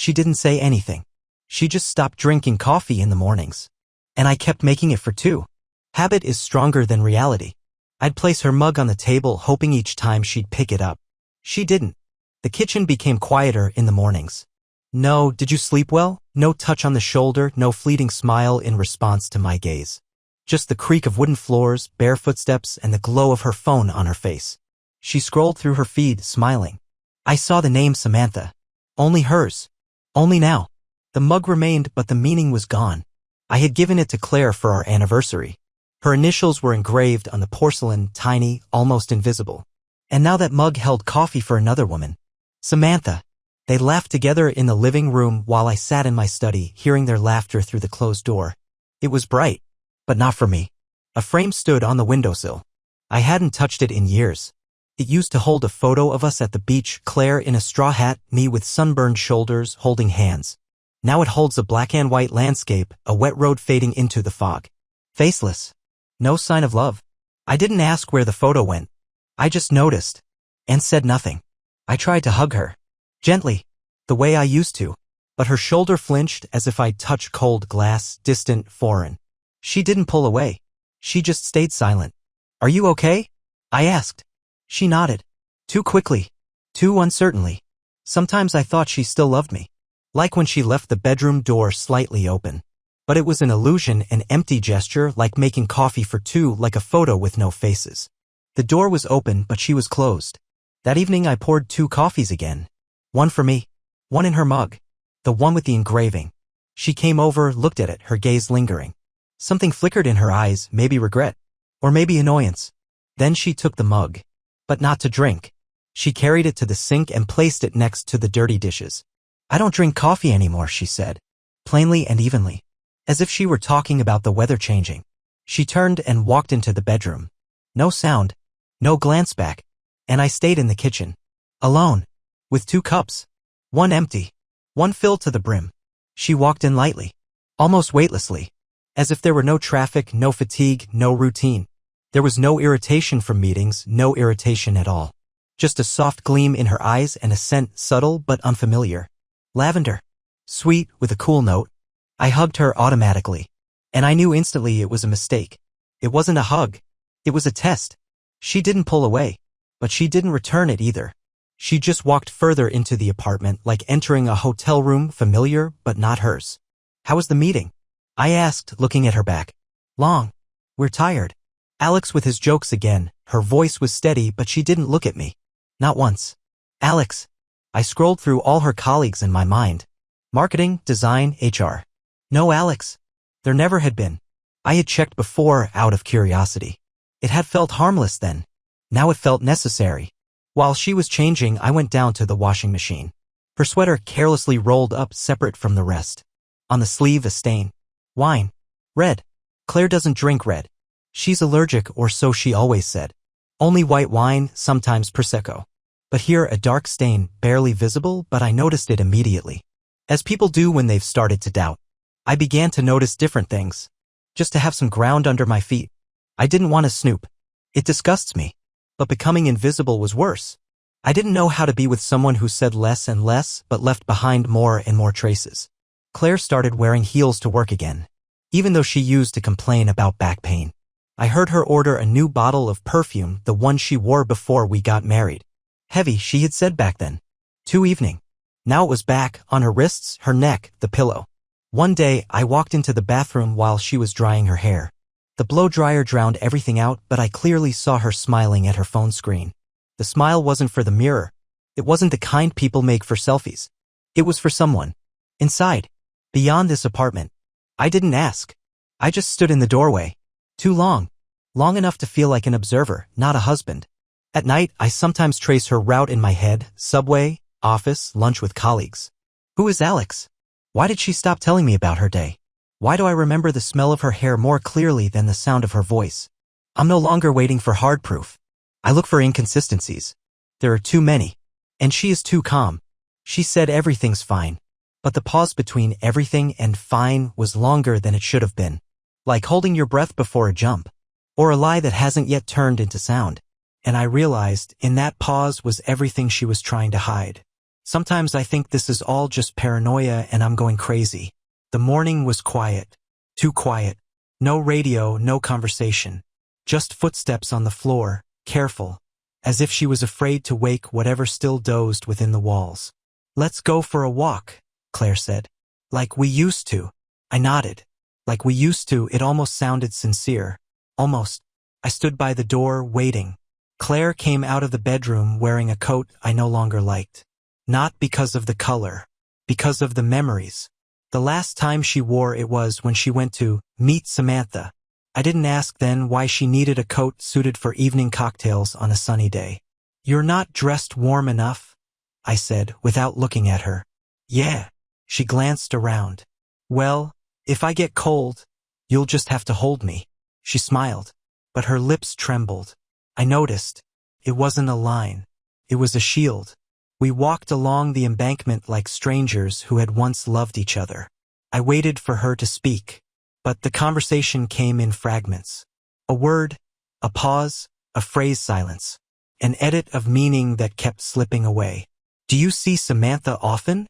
She didn't say anything. She just stopped drinking coffee in the mornings. And I kept making it for two. Habit is stronger than reality. I'd place her mug on the table hoping each time she'd pick it up. She didn't. The kitchen became quieter in the mornings. No, did you sleep well? No touch on the shoulder, no fleeting smile in response to my gaze. Just the creak of wooden floors, bare footsteps, and the glow of her phone on her face. She scrolled through her feed, smiling. I saw the name Samantha. Only hers. Only now. The mug remained, but the meaning was gone. I had given it to Claire for our anniversary. Her initials were engraved on the porcelain, tiny, almost invisible. And now that mug held coffee for another woman. Samantha. They laughed together in the living room while I sat in my study, hearing their laughter through the closed door. It was bright, but not for me. A frame stood on the windowsill. I hadn't touched it in years. It used to hold a photo of us at the beach, Claire in a straw hat, me with sunburned shoulders, holding hands. Now it holds a black and white landscape, a wet road fading into the fog. Faceless. No sign of love. I didn't ask where the photo went. I just noticed. And said nothing. I tried to hug her. Gently. The way I used to. But her shoulder flinched as if I'd touched cold glass, distant, foreign. She didn't pull away. She just stayed silent. Are you okay? I asked. She nodded. Too quickly. Too uncertainly. Sometimes I thought she still loved me. Like when she left the bedroom door slightly open. But it was an illusion, an empty gesture, like making coffee for two, like a photo with no faces. The door was open, but she was closed. That evening I poured 2 coffees again. One for me. One in her mug. The one with the engraving. She came over, looked at it, her gaze lingering. Something flickered in her eyes, maybe regret. Or maybe annoyance. Then she took the mug. But not to drink. She carried it to the sink and placed it next to the dirty dishes. I don't drink coffee anymore, she said. Plainly and evenly. As if she were talking about the weather changing. She turned and walked into the bedroom. No sound. No glance back. And I stayed in the kitchen. Alone. With 2 cups. One empty. One filled to the brim. She walked in lightly. Almost weightlessly. As if there were no traffic, no fatigue, no routine. There was no irritation from meetings, no irritation at all. Just a soft gleam in her eyes and a scent, subtle but unfamiliar. Lavender. Sweet, with a cool note. I hugged her automatically. And I knew instantly it was a mistake. It wasn't a hug. It was a test. She didn't pull away. But she didn't return it either. She just walked further into the apartment, like entering a hotel room, familiar, but not hers. How was the meeting? I asked, looking at her back. Long. We're tired. Alex with his jokes again. Her voice was steady, but she didn't look at me. Not once. Alex. I scrolled through all her colleagues in my mind. Marketing, design, HR. No Alex. There never had been. I had checked before, out of curiosity. It had felt harmless then. Now it felt necessary. While she was changing, I went down to the washing machine. Her sweater carelessly rolled up, separate from the rest. On the sleeve, a stain. Wine. Red. Claire doesn't drink red. She's allergic, or so she always said. Only white wine, sometimes Prosecco. But here a dark stain, barely visible, but I noticed it immediately. As people do when they've started to doubt. I began to notice different things. Just to have some ground under my feet. I didn't want to snoop. It disgusts me. But becoming invisible was worse. I didn't know how to be with someone who said less and less, but left behind more and more traces. Claire started wearing heels to work again. Even though she used to complain about back pain. I heard her order a new bottle of perfume, the one she wore before we got married. Heavy, she had said back then. 2 evening. Now it was back, on her wrists, her neck, the pillow. One day, I walked into the bathroom while she was drying her hair. The blow dryer drowned everything out, but I clearly saw her smiling at her phone screen. The smile wasn't for the mirror. It wasn't the kind people make for selfies. It was for someone. Inside. Beyond this apartment. I didn't ask. I just stood in the doorway. Too long. Long enough to feel like an observer, not a husband. At night, I sometimes trace her route in my head, subway, office, lunch with colleagues. Who is Alex? Why did she stop telling me about her day? Why do I remember the smell of her hair more clearly than the sound of her voice? I'm no longer waiting for hard proof. I look for inconsistencies. There are too many. And she is too calm. She said everything's fine. But the pause between everything and fine was longer than it should have been. Like holding your breath before a jump. Or a lie that hasn't yet turned into sound. And I realized in that pause was everything she was trying to hide. Sometimes I think this is all just paranoia and I'm going crazy. The morning was quiet. Too quiet. No radio, no conversation. Just footsteps on the floor, careful, as if she was afraid to wake whatever still dozed within the walls. "Let's go for a walk," Claire said. "Like we used to." I nodded. Like we used to, it almost sounded sincere. Almost. I stood by the door, waiting. Claire came out of the bedroom wearing a coat I no longer liked. Not because of the color. Because of the memories. The last time she wore it was when she went to meet Samantha. I didn't ask then why she needed a coat suited for evening cocktails on a sunny day. "You're not dressed warm enough," I said without looking at her. "Yeah." She glanced around. "Well, if I get cold, you'll just have to hold me." She smiled, but her lips trembled. I noticed. It wasn't a line. It was a shield. We walked along the embankment like strangers who had once loved each other. I waited for her to speak, but the conversation came in fragments. A word, a pause, a phrase silence. An edit of meaning that kept slipping away. "Do you see Samantha often?"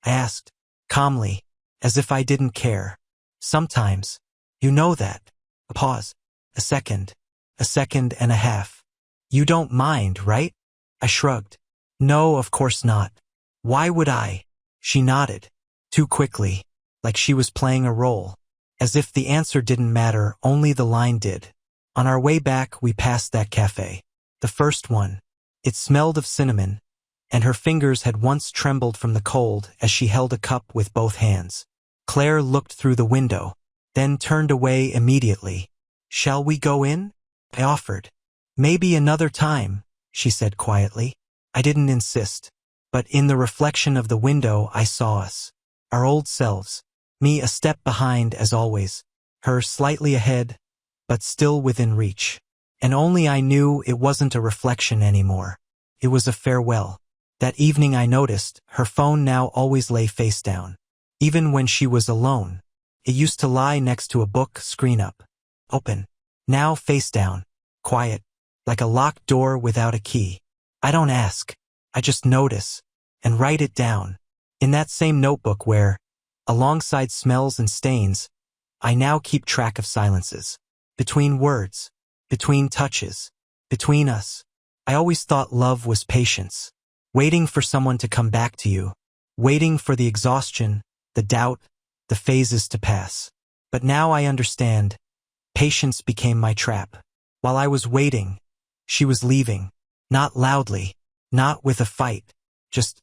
I asked, calmly, as if I didn't care. "Sometimes. You know that." A pause. A second and a half. "You don't mind, right?" I shrugged. "No, of course not. Why would I?" She nodded. Too quickly, like she was playing a role. As if the answer didn't matter, only the line did. On our way back, we passed that cafe. The first one. It smelled of cinnamon, and her fingers had once trembled from the cold as she held a cup with both hands. Claire looked through the window, then turned away immediately. "Shall we go in?" I offered. "Maybe another time," she said quietly. I didn't insist, but in the reflection of the window I saw us. Our old selves. Me a step behind as always. Her slightly ahead, but still within reach. And only I knew it wasn't a reflection anymore. It was a farewell. That evening I noticed her phone now always lay face down. Even when she was alone. It used to lie next to a book, screen up. Open. Now face down. Quiet. Like a locked door without a key. I don't ask. I just notice. And write it down. In that same notebook where, alongside smells and stains, I now keep track of silences. Between words. Between touches. Between us. I always thought love was patience. Waiting for someone to come back to you. Waiting for the exhaustion, the doubt, the phases to pass. But now I understand. Patience became my trap. While I was waiting, she was leaving. Not loudly. Not with a fight. Just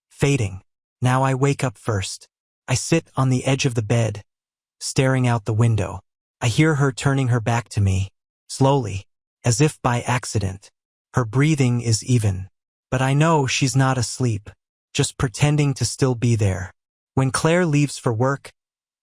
fading. Now I wake up first. I sit on the edge of the bed, staring out the window. I hear her turning her back to me, slowly, as if by accident. Her breathing is even. But I know she's not asleep, just pretending to still be there. When Claire leaves for work,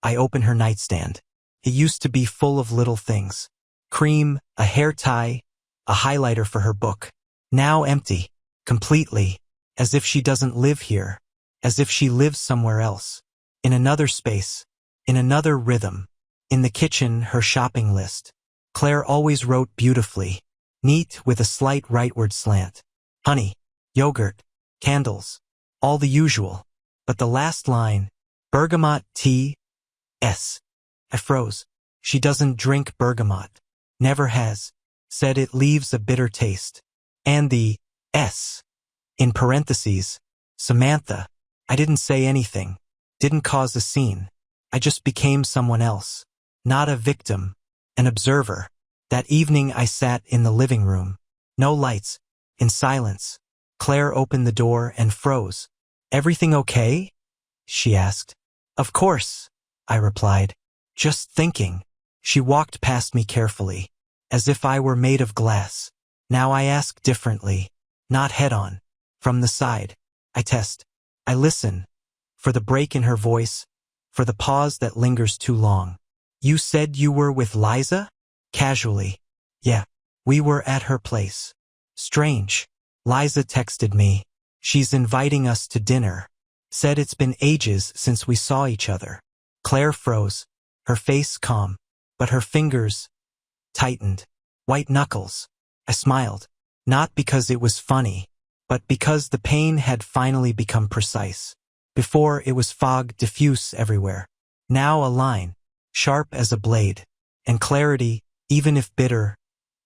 I open her nightstand. It used to be full of little things. Cream, a hair tie, a highlighter for her book. Now empty, completely, as if she doesn't live here, as if she lives somewhere else. In another space, in another rhythm. In the kitchen, her shopping list. Claire always wrote beautifully, neat with a slight rightward slant. Honey, yogurt, candles, all the usual. But the last line, bergamot tea, S. I froze. She doesn't drink bergamot. Never has. Said it leaves a bitter taste. And the S. In parentheses, Samantha. I didn't say anything. Didn't cause a scene. I just became someone else. Not a victim. An observer. That evening I sat in the living room. No lights. In silence. Claire opened the door and froze. "Everything okay?" she asked. "Of course," I replied. "Just thinking." She walked past me carefully, as if I were made of glass. Now I ask differently. Not head-on. From the side. I test. I listen. For the break in her voice. For the pause that lingers too long. "You said you were with Liza?" Casually. "Yeah. We were at her place." Strange. Liza texted me. She's inviting us to dinner. Said it's been ages since we saw each other. Claire froze. Her face calm. But her fingers tightened. White knuckles. I smiled. Not because it was funny, but because the pain had finally become precise. Before, it was fog diffuse everywhere. Now a line, sharp as a blade. And clarity, even if bitter,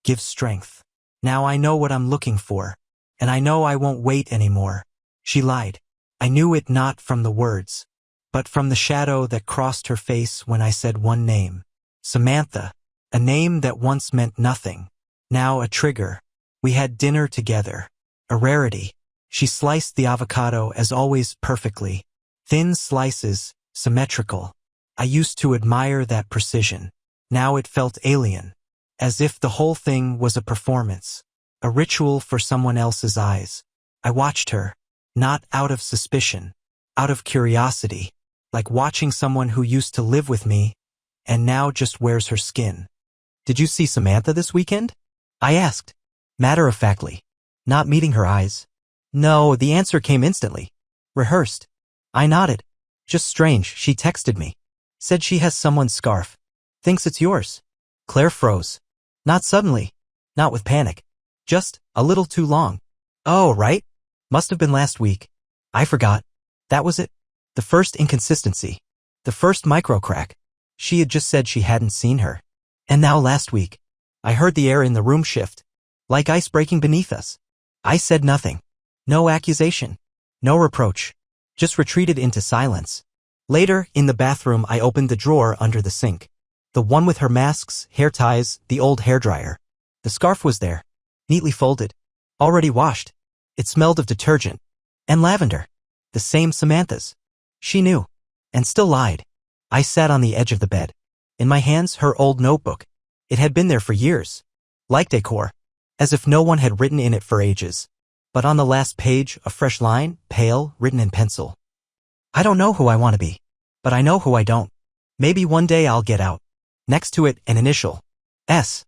gives strength. Now I know what I'm looking for. And I know I won't wait anymore. She lied. I knew it not from the words, but from the shadow that crossed her face when I said one name. Samantha. A name that once meant nothing. Now a trigger. We had dinner together. A rarity. She sliced the avocado as always perfectly. Thin slices, symmetrical. I used to admire that precision. Now it felt alien. As if the whole thing was a performance. A ritual for someone else's eyes. I watched her. Not out of suspicion. Out of curiosity. Like watching someone who used to live with me and now just wears her skin. Did you see Samantha this weekend? I asked. Matter-of-factly. Not meeting her eyes. No, the answer came instantly. Rehearsed. I nodded. Just strange, she texted me. Said she has someone's scarf. Thinks it's yours. Claire froze. Not suddenly. Not with panic. Just a little too long. Oh, right? Must have been last week. I forgot. That was it. The first inconsistency. The first micro-crack. She had just said she hadn't seen her. And now last week. I heard the air in the room shift. Like ice breaking beneath us. I said nothing. No accusation. No reproach. Just retreated into silence. Later, in the bathroom, I opened the drawer under the sink. The one with her masks, hair ties, the old hairdryer. The scarf was there. Neatly folded. Already washed. It smelled of detergent. And lavender. The same Samantha's. She knew. And still lied. I sat on the edge of the bed. In my hands, her old notebook. It had been there for years. Like decor. As if no one had written in it for ages. But on the last page, a fresh line, pale, written in pencil. I don't know who I want to be. But I know who I don't. Maybe one day I'll get out. Next to it, an initial. S.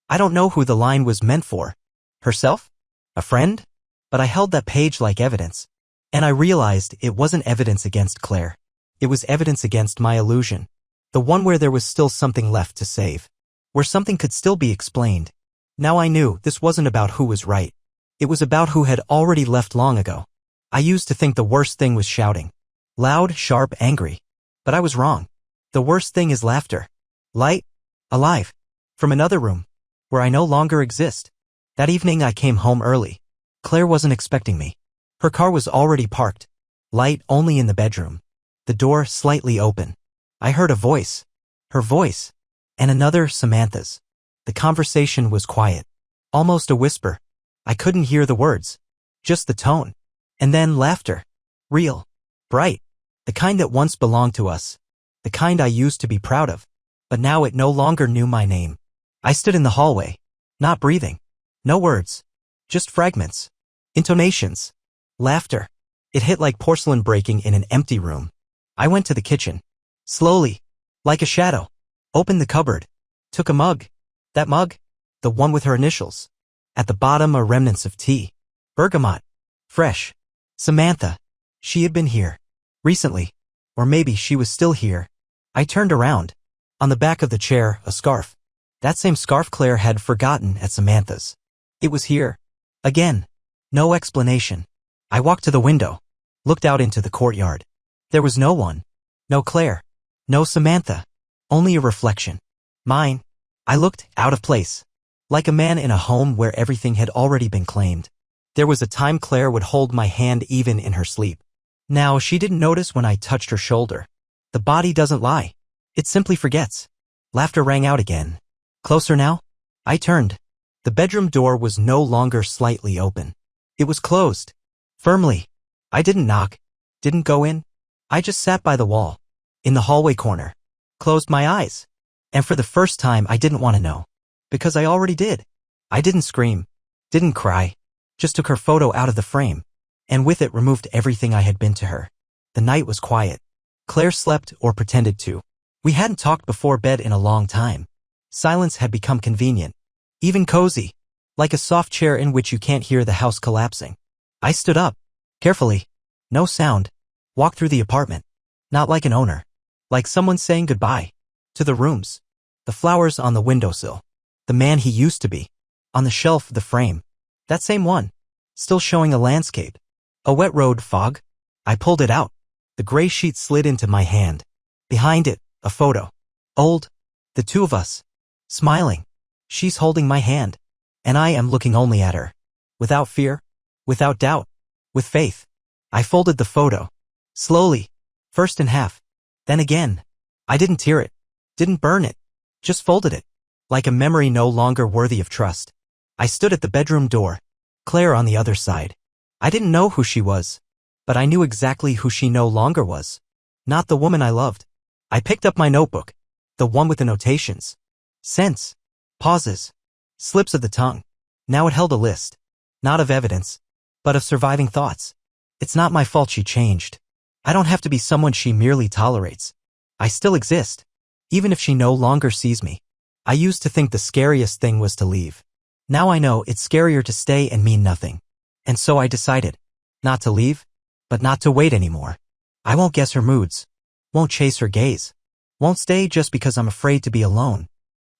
I don't know who the line was meant for. Herself? A friend? But I held that page like evidence. And I realized it wasn't evidence against Claire. It was evidence against my illusion. The one where there was still something left to save. Where something could still be explained. Now I knew this wasn't about who was right. It was about who had already left long ago. I used to think the worst thing was shouting. Loud, sharp, angry. But I was wrong. The worst thing is laughter. Light. Alive. From another room. Where I no longer exist. That evening I came home early. Claire wasn't expecting me. Her car was already parked. Light only in the bedroom. The door slightly open. I heard a voice. Her voice. And another Samantha's. The conversation was quiet. Almost a whisper. I couldn't hear the words. Just the tone. And then laughter. Real. Bright. The kind that once belonged to us. The kind I used to be proud of. But now it no longer knew my name. I stood in the hallway. Not breathing. No words. Just fragments. Intonations. Laughter. It hit like porcelain breaking in an empty room. I went to the kitchen. Slowly. Like a shadow. Opened the cupboard. Took a mug. That mug? The one with her initials. At the bottom are remnants of tea. Bergamot. Fresh. Samantha. She had been here. Recently. Or maybe she was still here. I turned around. On the back of the chair, a scarf. That same scarf Claire had forgotten at Samantha's. It was here. Again. No explanation. I walked to the window. Looked out into the courtyard. There was no one. No Claire. No Samantha. Only a reflection. Mine. I looked out of place. Like a man in a home where everything had already been claimed. There was a time Claire would hold my hand even in her sleep. Now she didn't notice when I touched her shoulder. The body doesn't lie. It simply forgets. Laughter rang out again. Closer now? I turned. The bedroom door was no longer slightly open. It was closed. Firmly. I didn't knock. Didn't go in. I just sat by the wall. In the hallway corner. Closed my eyes. And for the first time I didn't want to know. Because I already did. I didn't scream. Didn't cry. Just took her photo out of the frame. And with it removed everything I had been to her. The night was quiet. Claire slept or pretended to. We hadn't talked before bed in a long time. Silence had become convenient. Even cozy. Like a soft chair in which you can't hear the house collapsing. I stood up. Carefully. No sound. Walked through the apartment. Not like an owner. Like someone saying goodbye. To the rooms. The flowers on the windowsill. The man he used to be. On the shelf, the frame. That same one. still showing a landscape. A wet road, fog. I pulled it out. The gray sheet slid into my hand. Behind it, a photo. Old. The two of us. Smiling. She's holding my hand. And I am looking only at her. Without fear. Without doubt. With faith. I folded the photo. Slowly. First in half. Then again. I didn't tear it. Didn't burn it. Just folded it. Like a memory no longer worthy of trust. I stood at the bedroom door. Claire on the other side. I didn't know who she was. But I knew exactly who she no longer was. Not the woman I loved. I picked up my notebook. The one with the notations. Sense. Pauses. Slips of the tongue. Now it held a list. Not of evidence. But of surviving thoughts. It's not my fault she changed. I don't have to be someone she merely tolerates. I still exist. Even if she no longer sees me. I used to think the scariest thing was to leave. Now I know it's scarier to stay and mean nothing. And so I decided. Not to leave. But not to wait anymore. I won't guess her moods. Won't chase her gaze. Won't stay just because I'm afraid to be alone.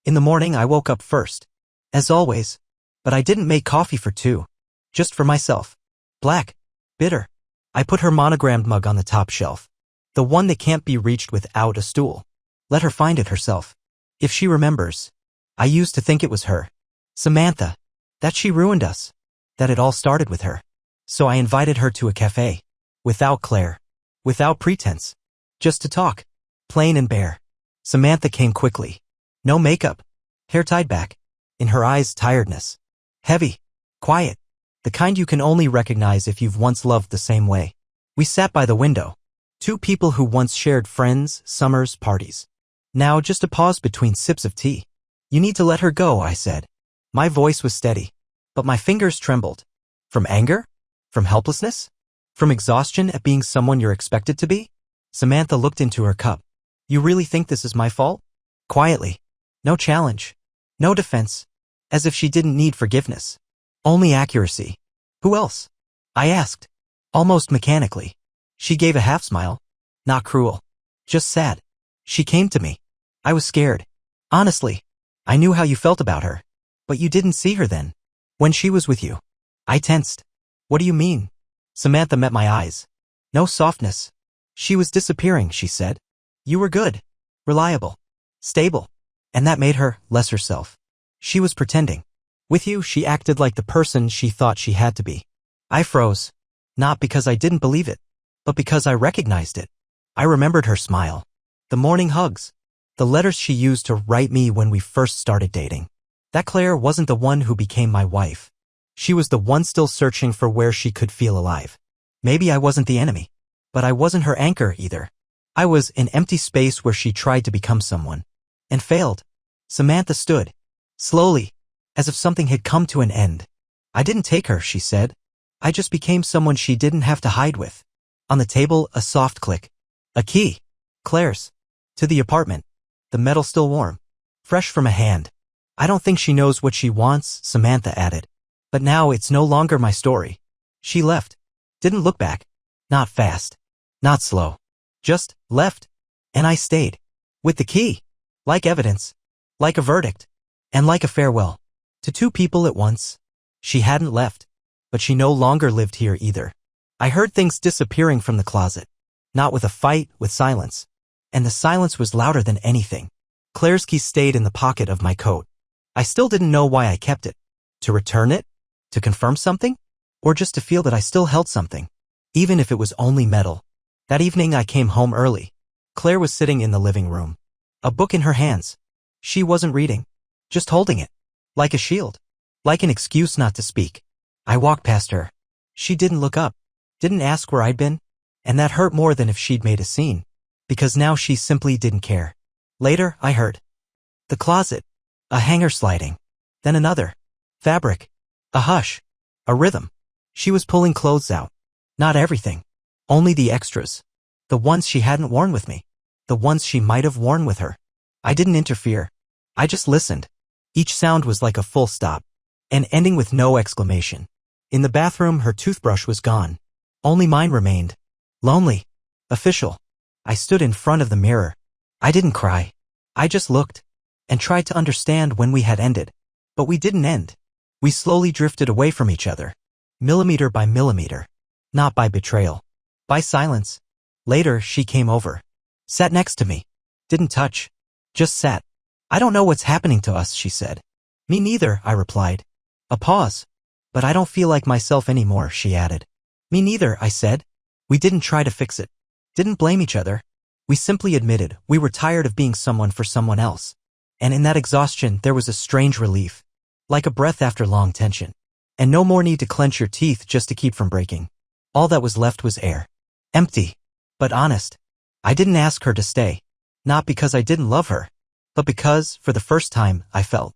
In the morning I woke up first. As always. But I didn't make coffee for two. Just for myself. Black. Bitter. I put her monogrammed mug on the top shelf. The one that can't be reached without a stool. Let her find it herself. If she remembers. I used to think it was her. Samantha. That she ruined us. That it all started with her. So I invited her to a cafe. Without Claire. Without pretense. Just to talk. Plain and bare. Samantha came quickly. No makeup. Hair tied back. In her eyes, tiredness. Heavy. Quiet. The kind you can only recognize if you've once loved the same way. We sat by the window. Two people who once shared friends, summers, parties. Now just a pause between sips of tea. You need to let her go, I said. My voice was steady. But my fingers trembled. From anger? From helplessness? From exhaustion at being someone you're expected to be? Samantha looked into her cup. You really think this is my fault? Quietly. No challenge. No defense. As if she didn't need forgiveness. Only accuracy. Who else? I asked. Almost mechanically. She gave a half smile. Not cruel. Just sad. She came to me. I was scared. Honestly. I knew how you felt about her. But you didn't see her then. When she was with you. I tensed. What do you mean? Samantha met my eyes. No softness. She was disappearing, she said. You were good. Reliable. Stable. And that made her less herself. She was pretending. With you, she acted like the person she thought she had to be. I froze. Not because I didn't believe it. But because I recognized it. I remembered her smile. The morning hugs. The letters she used to write me when we first started dating. That Claire wasn't the one who became my wife. She was the one still searching for where she could feel alive. Maybe I wasn't the enemy. But I wasn't her anchor either. I was an empty space where she tried to become someone. And failed. Samantha stood. Slowly. As if something had come to an end. I didn't take her, she said. I just became someone she didn't have to hide with. On the table, a soft click. A key. Claire's. To the apartment. The metal still warm. Fresh from a hand. I don't think she knows what she wants, Samantha added. But now it's no longer my story. She left. Didn't look back. Not fast. Not slow. Just left. And I stayed. With the key. Like evidence. Like a verdict. And like a farewell. To two people at once. She hadn't left. But she no longer lived here either. I heard things disappearing from the closet. Not with a fight, with silence. And the silence was louder than anything. Claire's key stayed in the pocket of my coat. I still didn't know why I kept it. To return it? To confirm something? Or just to feel that I still held something? Even if it was only metal. That evening I came home early. Claire was sitting in the living room. A book in her hands. She wasn't reading. Just holding it. Like a shield. Like an excuse not to speak. I walked past her. She didn't look up. Didn't ask where I'd been. And that hurt more than if she'd made a scene. Because now she simply didn't care. Later, I heard. The closet. A hanger sliding. Then another. Fabric. A hush. A rhythm. She was pulling clothes out. Not everything. Only the extras. The ones she hadn't worn with me. The ones she might have worn with her. I didn't interfere. I just listened. Each sound was like a full stop. And ending with no exclamation. In the bathroom, her toothbrush was gone. Only mine remained. Lonely. Official. I stood in front of the mirror. I didn't cry. I just looked. And tried to understand when we had ended. But we didn't end. We slowly drifted away from each other. millimeter by millimeter. Not by betrayal. By silence. Later, she came over. Sat next to me. Didn't touch. Just sat. I don't know what's happening to us, she said. Me neither, I replied. A pause. But I don't feel like myself anymore, she added. Me neither, I said. We didn't try to fix it. Didn't blame each other. We simply admitted we were tired of being someone for someone else. And in that exhaustion, there was a strange relief. Like a breath after long tension. And no more need to clench your teeth just to keep from breaking. All that was left was air. Empty. But honest. I didn't ask her to stay. Not because I didn't love her. But because, for the first time, I felt.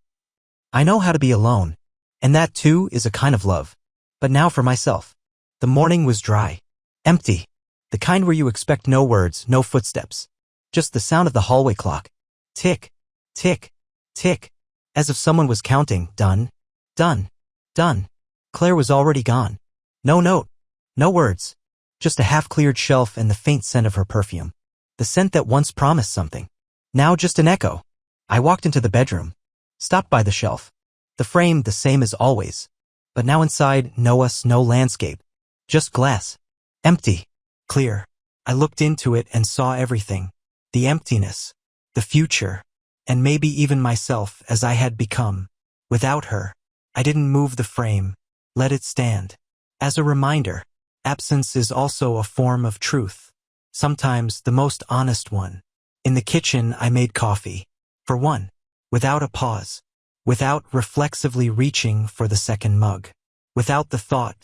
I know how to be alone. And that too is a kind of love. But now for myself. The morning was dry. Empty. The kind where you expect no words, no footsteps. Just the sound of the hallway clock. Tick. Tick. Tick. As if someone was counting. Done. Done. Done. Claire was already gone. No note. No words. Just a half-cleared shelf and the faint scent of her perfume. The scent that once promised something. Now just an echo. I walked into the bedroom. Stopped by the shelf. The frame the same as always. But now inside, no us, no landscape. Just glass. Empty. Clear. I looked into it and saw everything. The emptiness. The future. And maybe even myself as I had become. Without her. I didn't move the frame. Let it stand. As a reminder. Absence is also a form of truth. Sometimes the most honest one. In the kitchen, I made coffee. For one. Without a pause. Without reflexively reaching for the second mug. Without the thought.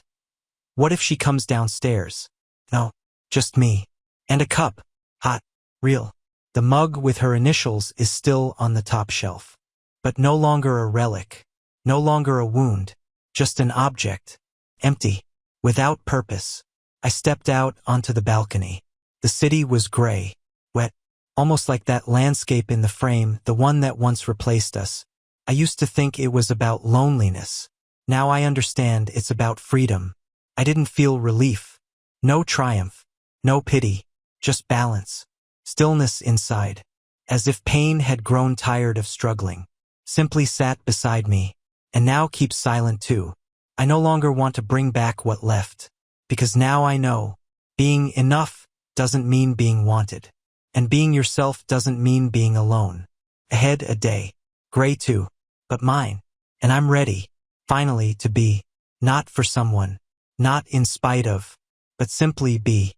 What if she comes downstairs? No. Just me. And a cup. Hot. Real. The mug with her initials is still on the top shelf. But no longer a relic. No longer a wound. Just an object. Empty. Without purpose. I stepped out onto the balcony. The city was gray. Wet. Almost like that landscape in the frame, the one that once replaced us. I used to think it was about loneliness. Now I understand it's about freedom. I didn't feel relief. No triumph. No pity. Just balance. Stillness inside. As if pain had grown tired of struggling. Simply sat beside me. And now keeps silent too. I no longer want to bring back what left. Because now I know. Being enough doesn't mean being wanted. And being yourself doesn't mean being alone. Ahead a day. Gray too. But mine. And I'm ready. Finally to be. Not for someone. Not in spite of. But simply be.